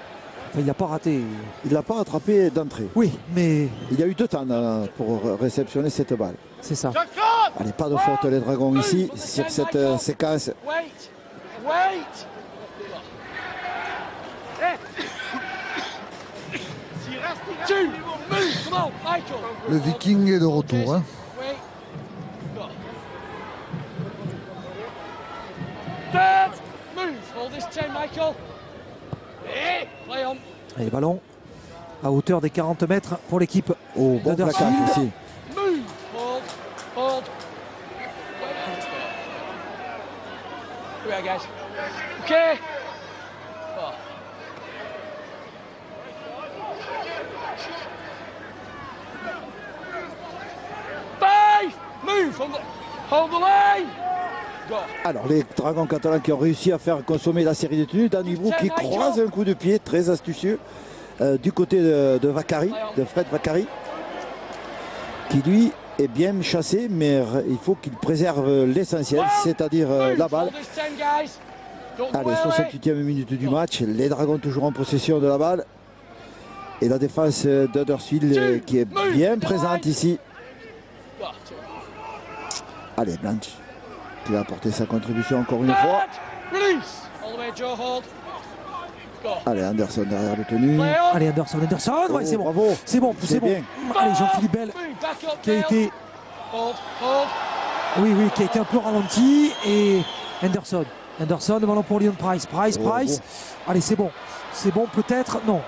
Enfin, il n'a pas raté. Il ne l'a pas rattrapé d'entrée. Oui, mais... Il y a eu 2 temps pour réceptionner cette balle. C'est ça. Allez, pas de faute les Dragons ici sur cette séquence. Le Viking est de retour. Hein. Allez, ballon à hauteur des 40 mètres pour l'équipe bon plaquage ici. we are, guys. Okay. 4. Five. Move. Hold the line. Go. Alors les Dragons catalans qui ont réussi à faire consommer la série de tenues. Danny Brou qui croise un coup de pied très astucieux du côté de Vakari, de Fred Vakari, qui lui est bien chassé, mais il faut qu'il préserve l'essentiel, c'est-à-dire la balle. Allez, 68e minute du match, les Dragons toujours en possession de la balle. Et la défense d'Huddersfield qui est bien présente ici. Allez, Blanche qui va apporter sa contribution encore une fois. Allez, Anderson derrière le tenu. Allez, Anderson, ouais, c'est bon. Bravo. C'est bon, c'est bon. bien. Allez, Jean-Philippe Bell qui a été... Oui, qui a été un peu ralenti. Et Anderson, le ballon pour Leon Price. Price. Allez, c'est bon. C'est bon, peut-être. Non.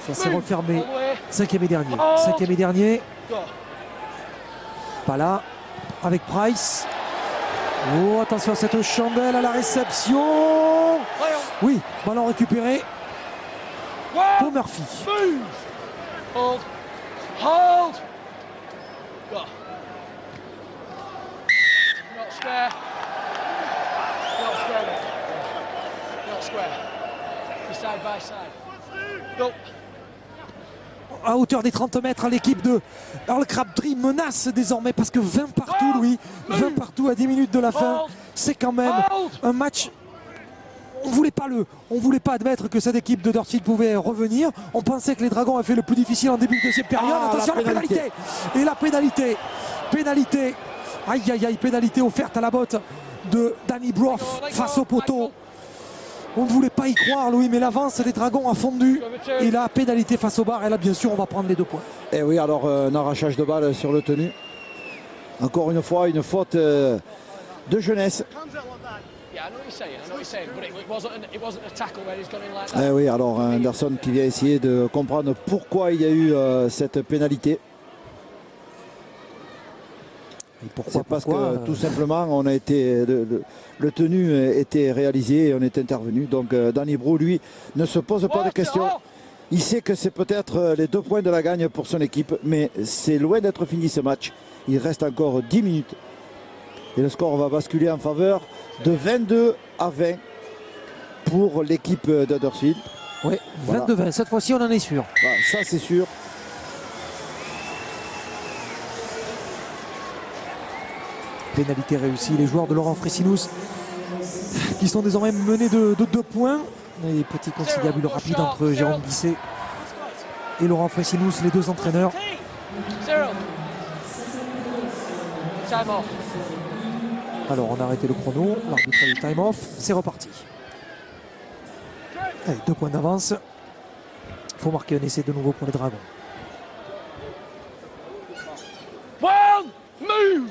Ça s'est refermé. 5e et dernier. Pas là. Avec Price. Oh, attention à cette chandelle à la réception. Oui, ballon récupéré pour Murphy. Hold. Go. Not square. Not square. Side by side. Go. À hauteur des 30 mètres, l'équipe de Earl Crabtree menace désormais parce que 20 partout, Louis. 20 partout à 10 minutes de la fin. C'est quand même un match. On voulait pas admettre que cette équipe de Huddersfield pouvait revenir. On pensait que les Dragons avaient fait le plus difficile en début de deuxième période. Attention à la pénalité. Et la pénalité. Aïe, pénalité offerte à la botte de Danny Brough face au poteau. On ne voulait pas y croire, Louis, mais l'avance des Dragons a fondu. Et la pénalité face au bar. Et là, bien sûr, on va prendre les 2 points. Et oui, alors un arrachage de balle sur le tenu. Encore une fois, une faute de jeunesse. Eh oui, alors Anderson qui vient essayer de comprendre pourquoi il y a eu cette pénalité. C'est parce que tout simplement on a été le tenu était réalisé et on est intervenu. Donc Danny Brou, lui, ne se pose pas de questions. Il sait que c'est peut-être les 2 points de la gagne pour son équipe, mais c'est loin d'être fini ce match. Il reste encore 10 minutes. Et le score va basculer en faveur de 22 à 20 pour l'équipe d'Huddersfield. Oui, 22-20. Cette fois-ci, on en est sûr. Voilà, ça, c'est sûr. Pénalité réussie. Les joueurs de Laurent Fresinus qui sont désormais menés de 2 points. Et petit conciliabule rapide entre Jérôme Bisset et Laurent Fresinus, les 2 entraîneurs. Alors on a arrêté le chrono, l'arbitre du time off, c'est reparti. Allez, 2 points d'avance. Il faut marquer un essai de nouveau pour les Dragons. One, move.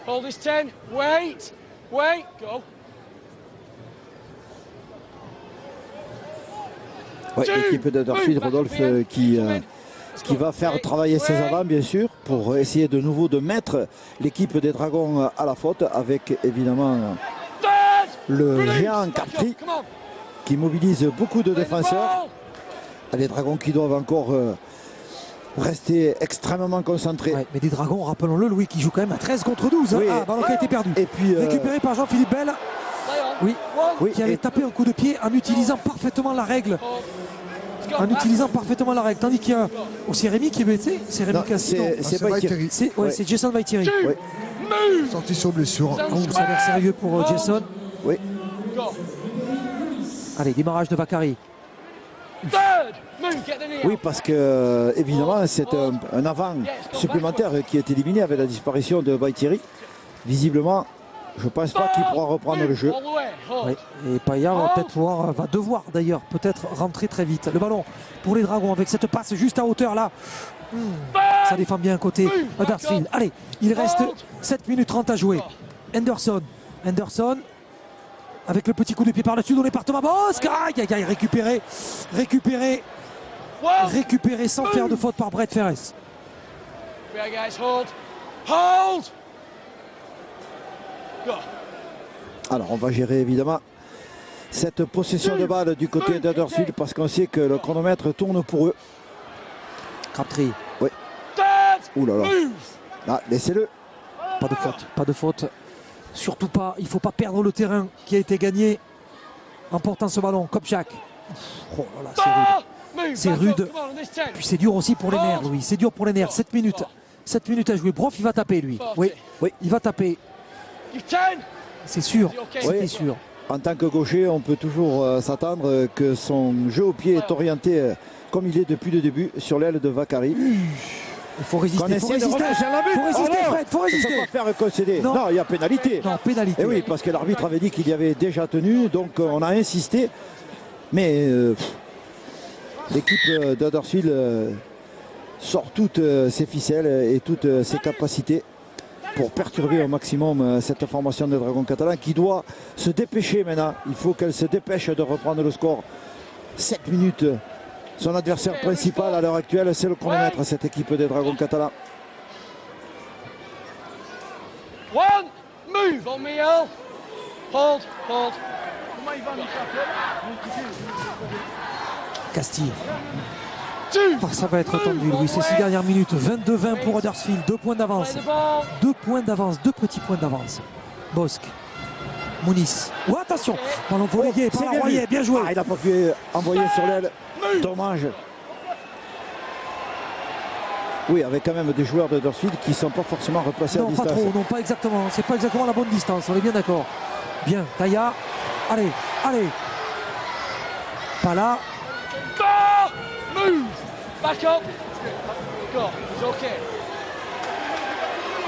Hold this 10. Wait, go. Ouais, l'équipe d'Huddersfield, Rodolphe, qui va faire travailler ses avants, bien sûr, pour essayer de nouveau de mettre l'équipe des Dragons à la faute, avec évidemment le géant Crabtree qui mobilise beaucoup de défenseurs. Les Dragons qui doivent encore rester extrêmement concentrés. Ouais, mais des Dragons, rappelons-le, Louis, qui joue quand même à 13 contre 12. Oui, ballon qui a été perdu. Et puis, récupéré par Jean-Philippe Bell. Oui, qui avait tapé un coup de pied en utilisant parfaitement la règle. Tandis qu'il y a aussi Rémi qui est blessé. C'est Rémi Cassi. C'est Jason Vaitieri. Sorti sur blessure. Ça a l'air sérieux pour Jason. Oui. Allez, démarrage de Vakari. Oui, parce que évidemment c'est un avant supplémentaire qui est éliminé avec la disparition de Vaitieri. Visiblement, je ne pense pas qu'il pourra reprendre le jeu. Oui. Et Payard va devoir d'ailleurs peut-être rentrer très vite. Le ballon pour les Dragons avec cette passe juste à hauteur là. Ça défend bien à côté Huddersfield. Allez, il reste 7 minutes 30 à jouer. Anderson avec le petit coup de pied par-dessus donné par Thomas Bosque. Aïe, récupéré sans faire de faute par Brett Ferres. Alors on va gérer évidemment cette possession de balle du côté d'Huddersfield parce qu'on sait que le chronomètre tourne pour eux. Crabtree. Oui. Ouh là là. Ah, laissez-le. Pas de faute, pas de faute. Surtout pas, il ne faut pas perdre le terrain qui a été gagné en portant ce ballon. Kopchak. Oh là là, c'est rude. C'est rude. Puis c'est dur aussi pour les nerfs, Louis. C'est dur pour les nerfs. 7 minutes. 7 minutes à jouer. Brof, il va taper, lui. Oui, oui, il va taper. C'est sûr. C'était sûr. En tant que gaucher, on peut toujours s'attendre que son jeu au pied est orienté comme il est depuis le début sur l'aile de Vakari. Il faut résister. Il faut résister, Fred. Il faut résister. Il ne faut pas faire concéder. Non, il y a pénalité. Non, pénalité. Et oui, parce que l'arbitre avait dit qu'il y avait déjà tenu, donc on a insisté. Mais l'équipe d'Huddersfield sort toutes ses ficelles et toutes ses capacités pour perturber au maximum cette formation des Dragons catalans qui doit se dépêcher maintenant. Il faut qu'elle se dépêche de reprendre le score. 7 minutes. Son adversaire principal à l'heure actuelle, c'est le chronomètre, cette équipe des Dragons catalans. One, move on me, Earl. Hold. Castille. Oh, ça va être tendu, Louis. Ces 6 dernières minutes. 22-20 pour Huddersfield. 2 points d'avance. 2 points d'avance. 2 petits points d'avance. Bosque. Mounis. Oh, attention. Ballon volleyé par la Royer. Bien joué. Ah, il n'a pas pu envoyer sur l'aile. Dommage. Oui, avec quand même des joueurs de Huddersfield qui ne sont pas forcément replacés à distance. Non, pas trop. Non, pas exactement. C'est pas exactement la bonne distance. On est bien d'accord. Bien. Taya. Allez. Pas là. Move. Back up. Go. It's okay.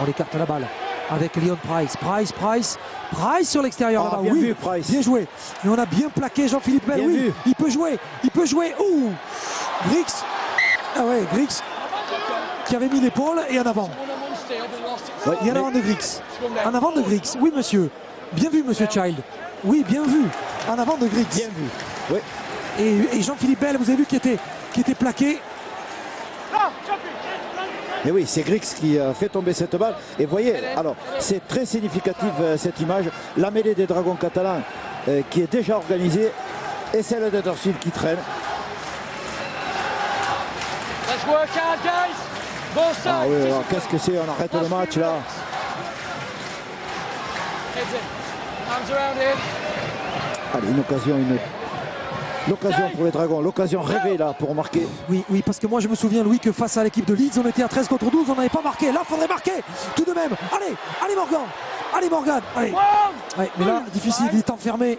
On écarte la balle avec Leon Price. Price sur l'extérieur là-bas. Bien oui, vu, Price. Bien joué. Et on a bien plaqué Jean-Philippe Bell. Bien oui, vu. il peut jouer. Ouh. Griggs. Ah ouais, Griggs qui avait mis l'épaule et en avant. Ouais, et en avant de Griggs. En avant de Griggs. Oui, monsieur. Bien vu, monsieur Child. Oui, bien vu. En avant de Griggs. Bien vu. Oui. Et Jean-Philippe Bell, vous avez vu qui était plaqué. Et oui, c'est Griggs qui a fait tomber cette balle. Et vous voyez, alors, c'est très significatif cette image. La mêlée des Dragons catalans qui est déjà organisée et celle d'Huddersfield qui traîne. Ah oui, alors qu'est-ce que c'est? On arrête le match là. Allez, l'occasion pour les Dragons, l'occasion rêvée là pour marquer. Oui, parce que moi je me souviens, Louis, que face à l'équipe de Leeds, on était à 13 contre 12, on n'avait pas marqué. Là, il faudrait marquer tout de même. Allez Morgan. Allez. Ouais, mais là, difficile, il est enfermé.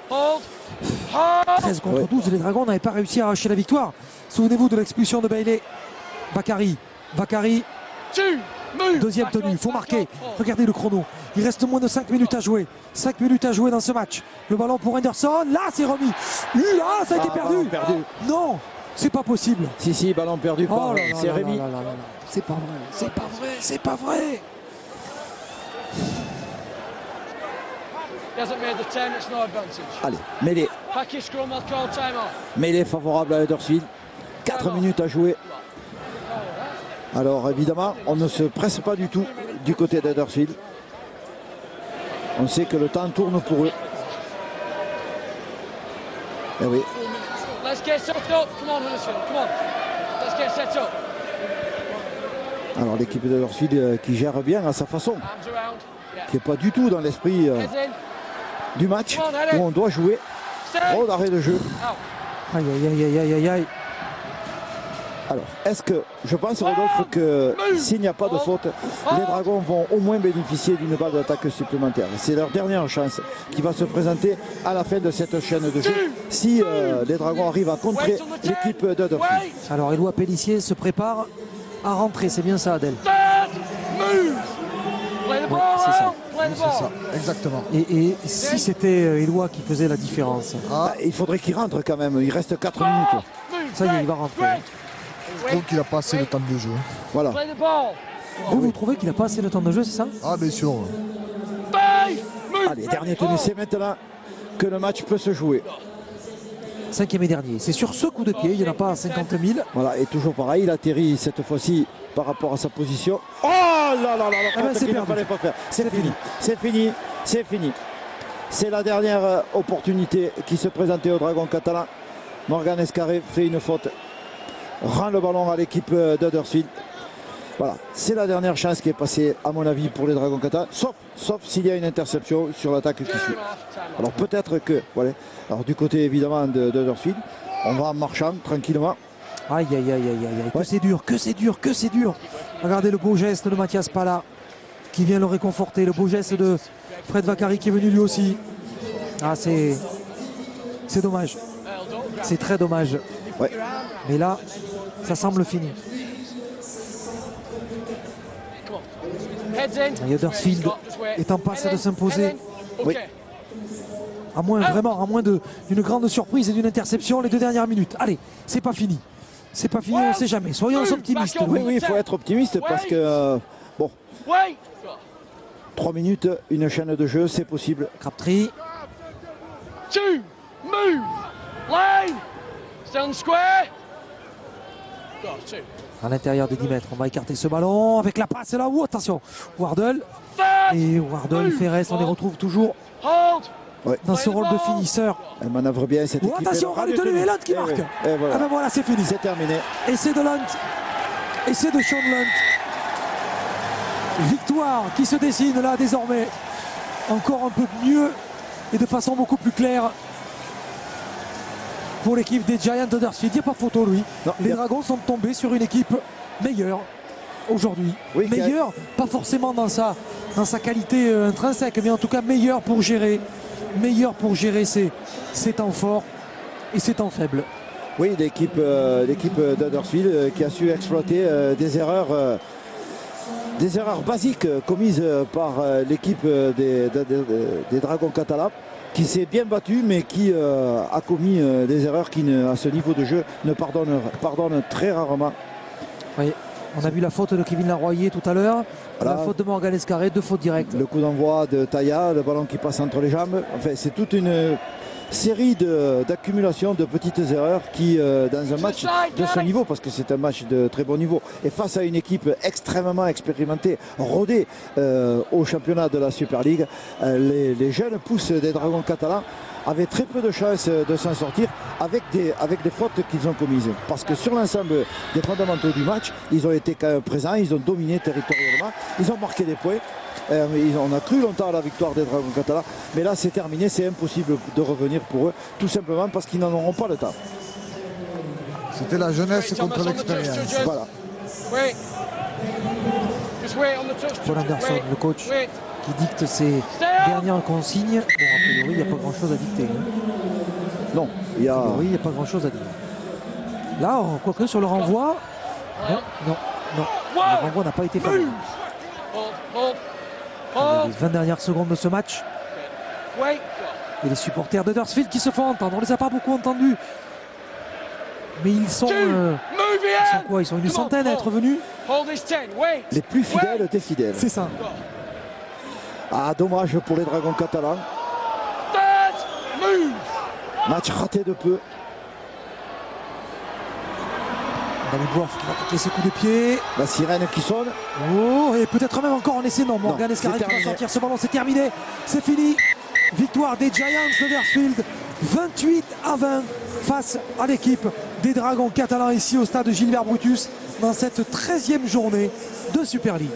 13 contre 12, les Dragons n'avaient pas réussi à arracher la victoire. Souvenez-vous de l'expulsion de Bailey. Vakari. Deuxième tenue, il faut marquer. Regardez le chrono. Il reste moins de 5 minutes à jouer. 5 minutes à jouer dans ce match. Le ballon pour Henderson. Là, c'est remis. Là, ça a été perdu. Non, c'est pas possible. Si, ballon perdu par c'est Rémi. C'est pas vrai. Allez, mêlée favorable à Huddersfield. 4 minutes à jouer. Alors évidemment, on ne se presse pas du tout du côté d'Huddersfield. On sait que le temps tourne pour eux. Eh oui. Alors l'équipe d'Huddersfield qui gère bien à sa façon, qui n'est pas du tout dans l'esprit du match où on doit jouer. Trop d'arrêt de jeu. Aïe. Alors, est-ce que, je pense, Rodolphe, que s'il n'y a pas de faute, les Dragons vont au moins bénéficier d'une balle d'attaque supplémentaire. C'est leur dernière chance qui va se présenter à la fin de cette chaîne de jeu. Si les Dragons arrivent à contrer l'équipe d'Huddersfield. Alors, Éloi Pellissier se prépare à rentrer, c'est bien ça, Adèle? Ouais, c'est ça. Exactement. Et si c'était Éloi qui faisait la différence? Il faudrait qu'il rentre quand même, il reste 4 minutes. Ça y est, il va rentrer. Je trouve qu'il n'a pas assez de temps de jeu. Voilà. Vous trouvez qu'il n'a pas assez de temps de jeu, c'est ça? Ah, bien sûr. Allez, dernier tenue, c'est maintenant que le match peut se jouer. 5e et dernier. C'est sur ce coup de pied, il n'y en a pas à 50 000. Voilà, et toujours pareil, il atterrit cette fois-ci par rapport à sa position. Oh là là là, c'est perdu. fallait pas faire. C'est fini. C'est la dernière opportunité qui se présentait au Dragon catalan. Morgan Escarré fait une faute, rend le ballon à l'équipe d'Huddersfield. Voilà, c'est la dernière chance qui est passée, à mon avis, pour les Dragons catalans, sauf s'il y a une interception sur l'attaque qui suit. Alors peut-être que, voilà, alors du côté évidemment d'Huddersfield, on va en marchant tranquillement. Aïe, aïe, aïe, aïe, aïe, que c'est dur, que c'est dur, que c'est dur. Regardez le beau geste de Mathias Pala qui vient le réconforter, le beau geste de Fred Vakari qui est venu lui aussi. Ah, c'est dommage. C'est très dommage. Ouais. Mais là, ça semble fini. Huddersfield est en passe de s'imposer. Oui. À moins d'une grande surprise et d'une interception les 2 dernières minutes. Allez, c'est pas fini. C'est pas fini, on ne sait jamais. Soyons optimistes. Oui, il faut être optimiste parce que, bon, 3 minutes, une chaîne de jeu, c'est possible. Crabtree. 2, move, line, stand square. Go, 2. À l'intérieur des 10 mètres, on va écarter ce ballon avec la passe là. Attention, Wardle. Et Wardle, Ferres, on les retrouve toujours dans ce rôle de finisseur. Elle manœuvre bien cette équipe. Attention, et Lunt qui marque. Et voilà. Ah ben voilà, c'est fini. C'est terminé. Et c'est de Lunt. Et c'est de Sean Lunt. Victoire qui se dessine là désormais. Encore un peu mieux et de façon beaucoup plus claire pour l'équipe des Giants d'Huddersfield. Il n'y a pas photo, Louis. Non, les Dragons sont tombés sur une équipe meilleure aujourd'hui. Oui, meilleure, pas forcément dans sa qualité intrinsèque, mais en tout cas meilleure pour gérer ses temps forts et ses temps faibles. Oui, l'équipe d'Huddersfield qui a su exploiter des erreurs basiques commises par l'équipe des Dragons catalans, qui s'est bien battue mais qui a commis des erreurs qui à ce niveau de jeu ne pardonne très rarement. Oui, on a vu la faute de Kevin Larroyer tout à l'heure, voilà. La faute de Morgan Escarré, 2 fautes directes. Le coup d'envoi de Taya, le ballon qui passe entre les jambes, enfin c'est toute une série d'accumulation de petites erreurs qui, dans un match de ce niveau, parce que c'est un match de très bon niveau, et face à une équipe extrêmement expérimentée, rodée au championnat de la Super League, les jeunes pousses des Dragons catalans avaient très peu de chances de s'en sortir avec des fautes qu'ils ont commises. Parce que sur l'ensemble des fondamentaux du match, ils ont été quand même présents, ils ont dominé territorialement, ils ont marqué des points. On a cru longtemps à la victoire des Dragons catalans, mais là c'est terminé, c'est impossible de revenir pour eux, tout simplement parce qu'ils n'en auront pas le temps. C'était la jeunesse contre l'expérience. Voilà. Paul Anderson, le coach, qui dicte ses dernières consignes. Bon, a priori, il n'y a pas grand-chose à dicter. Non, il y a pas grand-chose à dire. Là, quoique sur le renvoi, non, le renvoi n'a pas été favorable. Les 20 dernières secondes de ce match. Et les supporters d'Huddersfield qui se font entendre. On ne les a pas beaucoup entendus. Mais ils sont quoi? Ils sont une centaine à être venus. les plus fidèles des fidèles. C'est ça. Ah, dommage pour les Dragons catalans. Match raté de peu. Danny Brough qui va tenter ses coups de pied. La sirène qui sonne. Oh, et peut-être même encore en essai. Non, Morgan Escarré qui va sortir ce ballon. C'est terminé. C'est fini. Victoire des Giants d'Huddersfield. 28-20 face à l'équipe des Dragons catalans ici au stade Gilbert Brutus dans cette 13e journée de Super League.